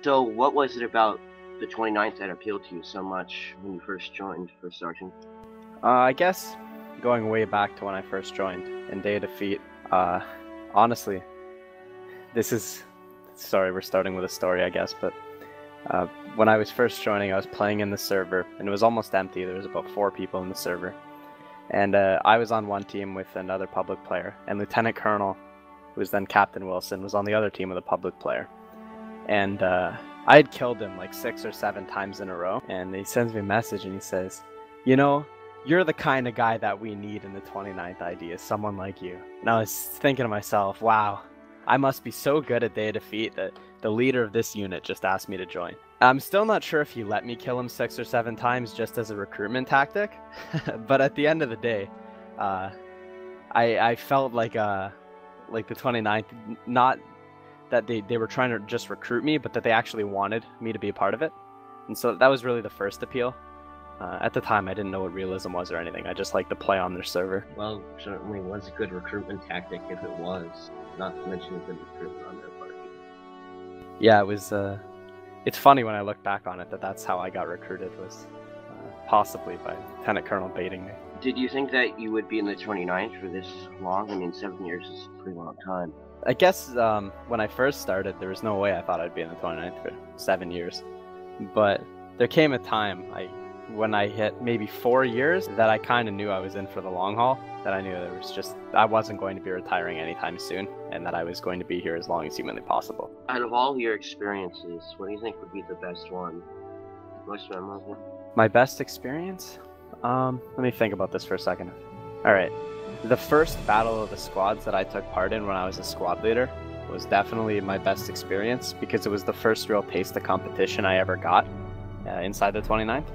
So what was it about the 29th that appealed to you so much when you first joined First Sergeant? I guess going way back to when I first joined in Day of Defeat, honestly, sorry, we're starting with a story, I guess, but when I was first joining, I was playing in the server, and it was almost empty. There was about 4 people in the server, and I was on one team with another public player, and Lieutenant Colonel, who was then Captain Wilson, was on the other team with a public player, and I had killed him like 6 or 7 times in a row, and he sends me a message, and he says, you know, you're the kind of guy that we need in the 29th ID, is someone like you. And I was thinking to myself, wow, I must be so good at Day of Defeat that the leader of this unit just asked me to join. I'm still not sure if he let me kill him 6 or 7 times just as a recruitment tactic, but at the end of the day, I felt like the 29th, not that they were trying to just recruit me, but that they actually wanted me to be a part of it. And so that was really the first appeal. At the time, I didn't know what realism was or anything. I just liked to play on their server. Well, certainly was a good recruitment tactic if it was, not to mention a good recruitment on their part. Yeah, it was. It's funny when I look back on it that that's how I got recruited, was possibly by Lieutenant Colonel baiting me. Did you think that you would be in the 29th for this long? I mean, 7 years is a pretty long time. I guess when I first started, there was no way I thought I'd be in the 29th for 7 years. But there came a time, when I hit maybe 4 years, that I kind of knew I was in for the long haul, that I knew I wasn't going to be retiring anytime soon, and that I was going to be here as long as humanly possible. Out of all your experiences, what do you think would be the best one? Most memorable? My best experience? Let me think about this for a second. Alright, the first battle of the squads that I took part in when I was a squad leader was definitely my best experience, because it was the first real taste of competition I ever got inside the 29th.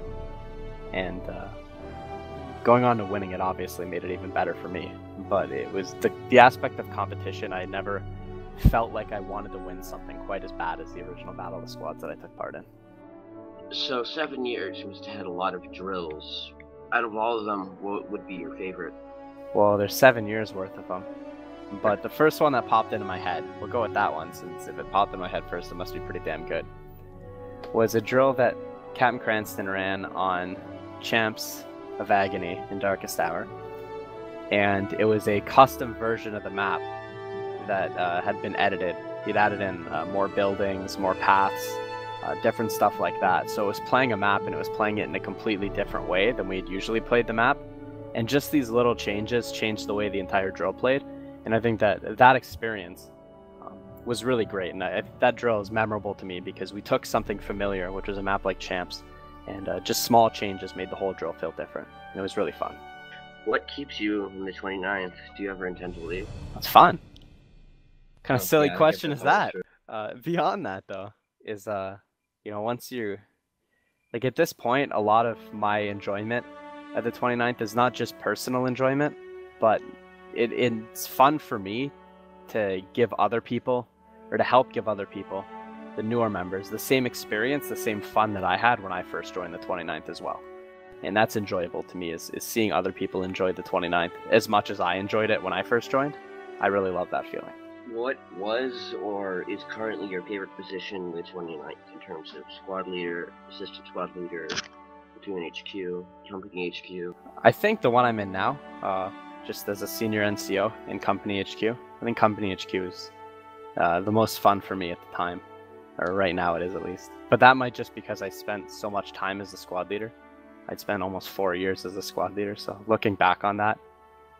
And going on to winning it obviously made it even better for me. But it was the aspect of competition. I never felt like I wanted to win something quite as bad as the original Battle of the Squads that I took part in. So 7 years, you must have had a lot of drills. Out of all of them, what would be your favorite? Well, there's 7 years worth of them. But the first one that popped into my head, we'll go with that one, since if it popped in my head first, it must be pretty damn good, was a drill that Captain Cranston ran on Champs of Agony in Darkest Hour. And it was a custom version of the map that had been edited. He'd added in more buildings, more paths, different stuff like that. So it was playing a map, and it was playing it in a completely different way than we had usually played the map. And just these little changes changed the way the entire drill played. And I think that experience was really great. And that drill is memorable to me because we took something familiar, which was a map like Champs, and just small changes made the whole drill feel different. And it was really fun. What keeps you in the 29th? Do you ever intend to leave? It's fun. What kind of silly Yeah, question is that? Beyond that, though, is once you, like, at this point, a lot of my enjoyment at the 29th is not just personal enjoyment, but it's fun for me to give other people, or to help give other people, the newer members, the same experience, the same fun that I had when I first joined the 29th as well. And that's enjoyable to me, is seeing other people enjoy the 29th as much as I enjoyed it when I first joined. I really love that feeling. What was or is currently your favorite position in the 29th in terms of squad leader, assistant squad leader, platoon HQ, company HQ? I think the one I'm in now, just as a senior NCO in company HQ, I think company HQ is the most fun for me at the time. Or right now it is, at least. But that might just because I spent so much time as a squad leader. I'd spent almost 4 years as a squad leader, so looking back on that,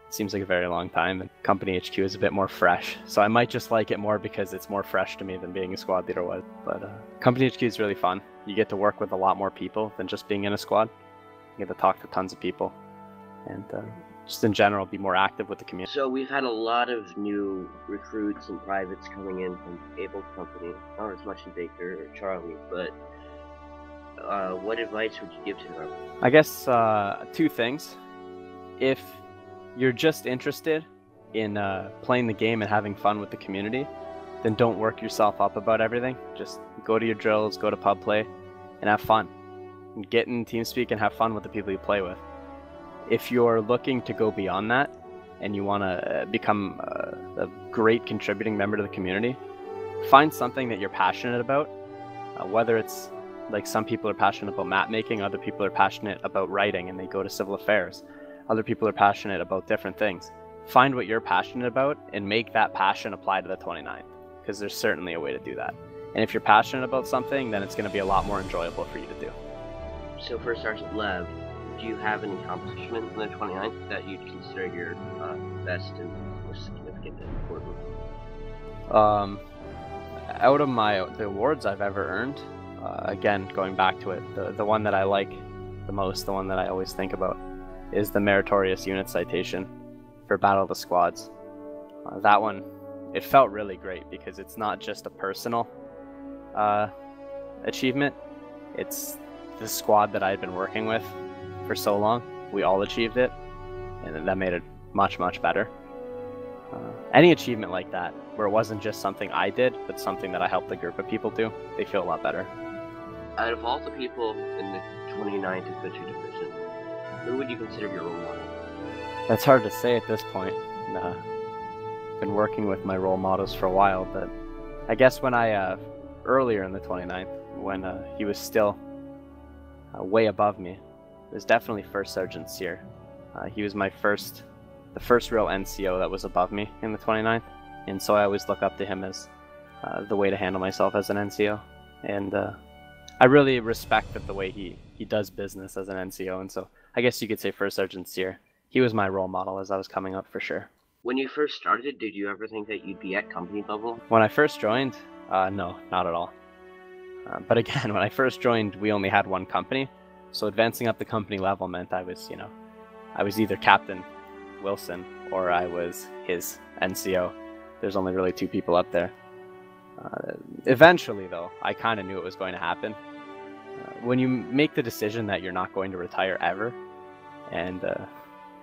it seems like a very long time, and company HQ is a bit more fresh. So I might just like it more because it's more fresh to me than being a squad leader was. But company HQ is really fun. You get to work with a lot more people than just being in a squad. You get to talk to tons of people, and just in general be more active with the community. So we've had a lot of new recruits and privates coming in from Able Company, not as much in Baker or Charlie, but what advice would you give to them? I guess 2 things. If you're just interested in playing the game and having fun with the community, then don't work yourself up about everything. Just go to your drills, go to pub play, and have fun. Get in TeamSpeak and have fun with the people you play with. If you're looking to go beyond that, and you want to become a great contributing member to the community, find something that you're passionate about Whether it's like some people are passionate about map making, other people are passionate about writing and they go to civil affairs. Other people are passionate about different things. Find what you're passionate about and make that passion apply to the 29th, because there's certainly a way to do that. And if you're passionate about something, then it's going to be a lot more enjoyable for you to do. So for Sergeant Lev, do you have any accomplishment in the 29th that you'd consider your best and most significant and important? Out of the awards I've ever earned, again, going back to it, the one that I like the most, the one that I always think about, is the Meritorious Unit Citation for Battle of the Squads. That one, it felt really great because it's not just a personal achievement, it's the squad that I had been working with for so long. We all achieved it, and that made it much, much better. Any achievement like that, where it wasn't just something I did, but something that I helped a group of people do, they feel a lot better. Out of all the people in the 29th Infantry Division, who would you consider your role model? That's hard to say at this point. Been working with my role models for a while, but I guess when I, earlier in the 29th, when he was still way above me, it was definitely First Sergeant Sear. He was the first real NCO that was above me in the 29th, and so I always look up to him as the way to handle myself as an NCO, and I really respect the way he does business as an NCO, and so I guess you could say First Sergeant Sear. He was my role model as I was coming up for sure. When you first started, did you ever think that you'd be at company level? When I first joined, no, not at all. But again, when I first joined, we only had one company, so advancing up the company level meant I was either Captain Wilson or I was his NCO. There's only really two people up there. Eventually, though, I kind of knew it was going to happen. When you make the decision that you're not going to retire ever, and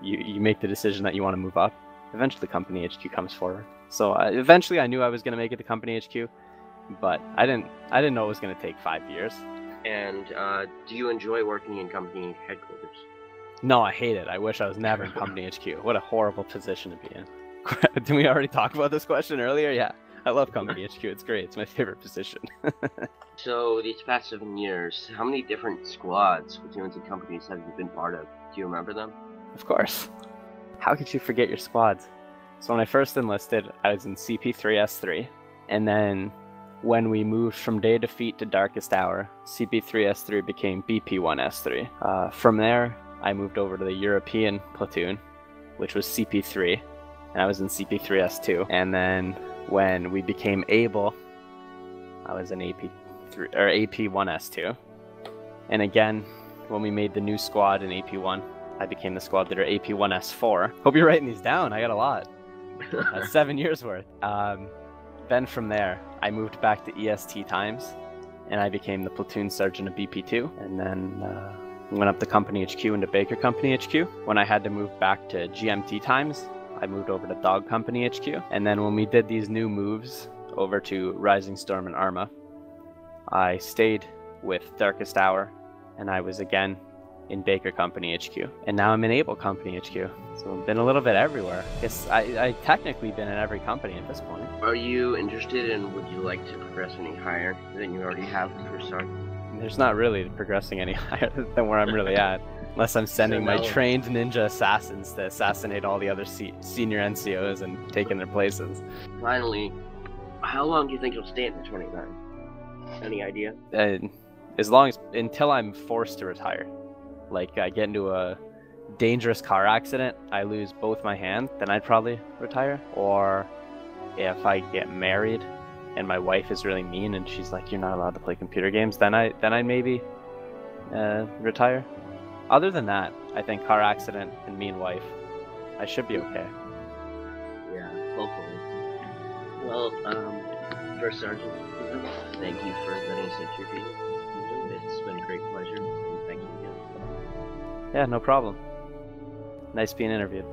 you make the decision that you want to move up, eventually the company HQ comes forward. So eventually I knew I was going to make it to company HQ, but I didn't know it was going to take 5 years. And do you enjoy working in company headquarters? No, I hate it. I wish I was never in company HQ. What a horrible position to be in. Didn't we already talk about this question earlier? Yeah, I love company HQ. It's great. It's my favorite position. So these past 7 years, how many different squads, platoons, and companies have you been part of? Do you remember them? Of course. How could you forget your squads? So when I first enlisted, I was in CP3S3, and then when we moved from Day of Defeat to Darkest Hour, CP3S3 became BP1S3. From there, I moved over to the European platoon, which was CP3, and I was in CP3S2. And then when we became able, I was in AP1S2. And again, when we made the new squad in AP1, I became the squad leader AP1S4. Hope you're writing these down. I got a lot. That's 7 years worth. Then from there, I moved back to EST times, and I became the platoon sergeant of BP2. And then went up to Company HQ into Baker Company HQ. When I had to move back to GMT times, I moved over to Dog Company HQ. And then when we did these new moves over to Rising Storm and Arma, I stayed with Darkest Hour, and I was again in Baker Company HQ. And now I'm in Able Company HQ. So I've been a little bit everywhere. Guess I technically been in every company at this point. Are you interested in, would you like to progress any higher than you already have for start? There's not really progressing any higher than where I'm really at. Unless I'm sending my trained ninja assassins to assassinate all the other senior NCOs and taking their places. Finally, how long do you think you'll stay at the 29? Any idea? Until I'm forced to retire. Like I get into a dangerous car accident, I lose both my hands, then I'd probably retire. Or if I get married and my wife is really mean and she's like, you're not allowed to play computer games, then I'd maybe retire. Other than that, I think car accident and mean wife, I should be okay. Yeah, hopefully. Well, First Sergeant, thank you for letting us interview you. It's been a great pleasure, and thank you again. Yeah, no problem. Nice being interviewed.